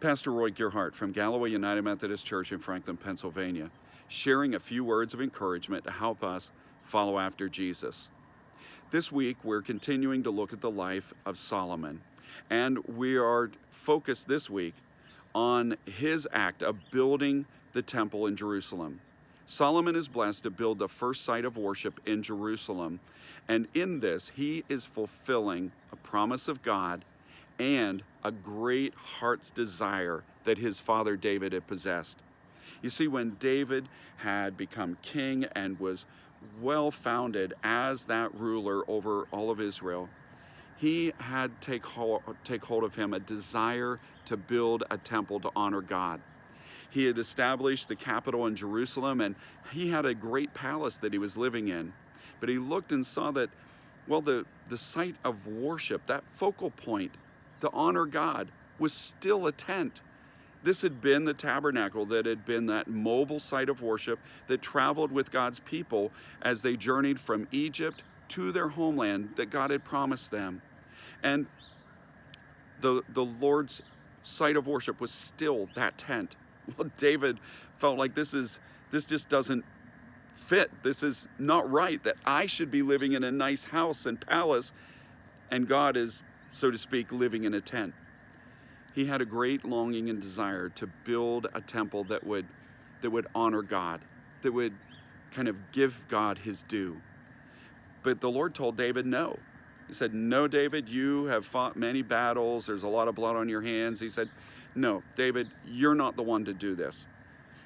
Pastor Roy Gearhart from Galloway United Methodist Church in Franklin, Pennsylvania, sharing a few words of encouragement to help us follow after Jesus. This week, we're continuing to look at the life of Solomon, and we are focused this week on his act of building the temple in Jerusalem. Solomon is blessed to build the first site of worship in Jerusalem, and in this, he is fulfilling a promise of God and a great heart's desire that his father David had possessed. You see, when David had become king and was well-founded as that ruler over all of Israel, he had take hold of him a desire to build a temple to honor God. He had established the capital in Jerusalem, and he had a great palace that he was living in. But he looked and saw that, well, the site of worship, that focal point to honor God, was still a tent. This had been the tabernacle, that had been that mobile site of worship that traveled with God's people as they journeyed from Egypt to their homeland that God had promised them. And the Lord's site of worship was still that tent. Well, David felt like this just doesn't fit. This is not right, that I should be living in a nice house and palace, and God is, so to speak, living in a tent. He had a great longing and desire to build a temple that would honor God, that would kind of give God his due. But the Lord told David no. He said, "No, David, you have fought many battles. There's a lot of blood on your hands." He said, "No, David, you're not the one to do this."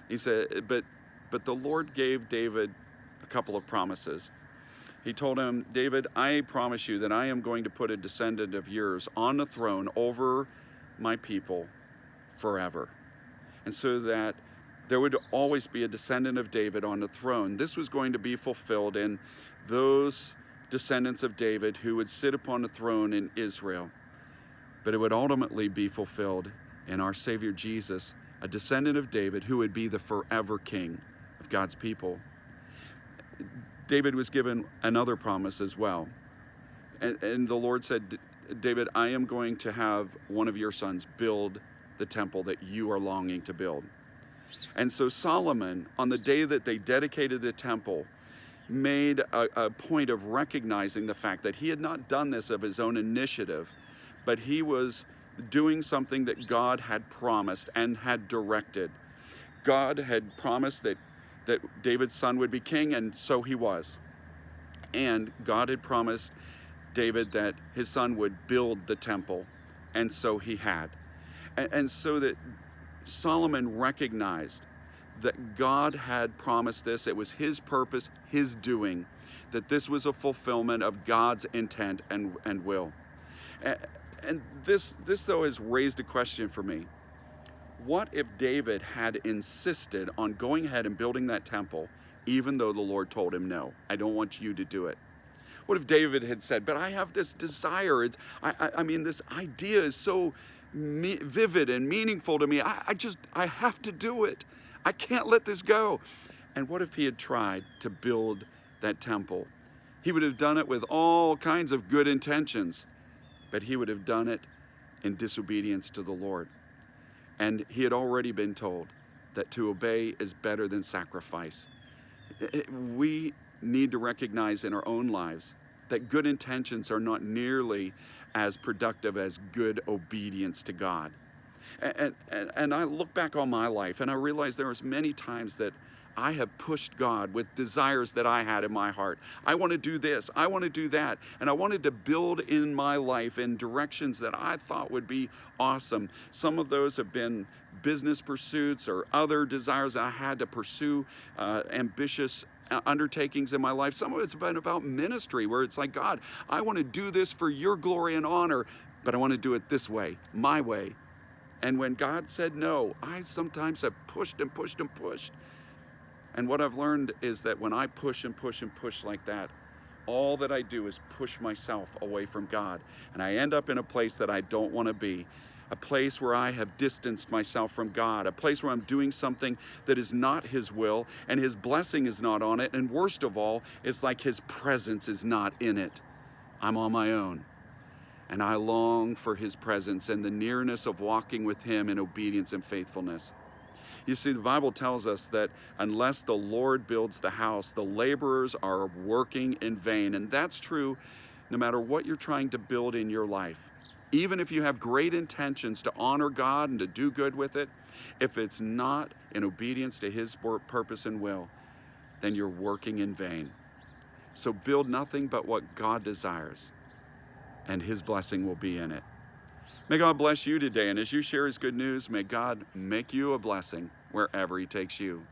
He said, but the Lord gave David a couple of promises. He told him, "David, I promise you that I am going to put a descendant of yours on the throne over my people forever." And so that there would always be a descendant of David on the throne. This was going to be fulfilled in those descendants of David who would sit upon the throne in Israel. But it would ultimately be fulfilled in our Savior Jesus, a descendant of David who would be the forever king of God's people. David was given another promise as well. And the Lord said, "David, I am going to have one of your sons build the temple that you are longing to build." And so Solomon, on the day that they dedicated the temple, made a point of recognizing the fact that he had not done this of his own initiative, but he was doing something that God had promised and had directed. God had promised that David's son would be king, and so he was. And God had promised David that his son would build the temple, and so he had. And so that Solomon recognized that God had promised this. It was his purpose, his doing, that this was a fulfillment of God's intent and will. And this though has raised a question for me. What if David had insisted on going ahead and building that temple, even though the Lord told him, "No, I don't want you to do it"? What if David had said, "But I have this desire. I mean, this idea is so vivid and meaningful to me. I have to do it. I can't let this go." And what if he had tried to build that temple? He would have done it with all kinds of good intentions, but he would have done it in disobedience to the Lord. And he had already been told that to obey is better than sacrifice. We need to recognize in our own lives that good intentions are not nearly as productive as good obedience to God. And I look back on my life and I realize there was many times that I have pushed God with desires that I had in my heart. I want to do this, I want to do that, and I wanted to build in my life in directions that I thought would be awesome. Some of those have been business pursuits or other desires that I had to pursue, ambitious undertakings in my life. Some of it's been about ministry, where it's like, "God, I want to do this for your glory and honor, but I want to do it this way, my way." And when God said no, I sometimes have pushed and pushed and pushed. And what I've learned is that when I push and push and push like that, all that I do is push myself away from God. And I end up in a place that I don't want to be, a place where I have distanced myself from God, a place where I'm doing something that is not his will, and his blessing is not on it. And worst of all, it's like his presence is not in it. I'm on my own. and I long for his presence and the nearness of walking with him in obedience and faithfulness. You see, the Bible tells us that unless the Lord builds the house, the laborers are working in vain. And that's true no matter what you're trying to build in your life. Even if you have great intentions to honor God and to do good with it, if it's not in obedience to his purpose and will, then you're working in vain. So build nothing but what God desires, and his blessing will be in it. May God bless you today, and as you share his good news, may God make you a blessing wherever he takes you.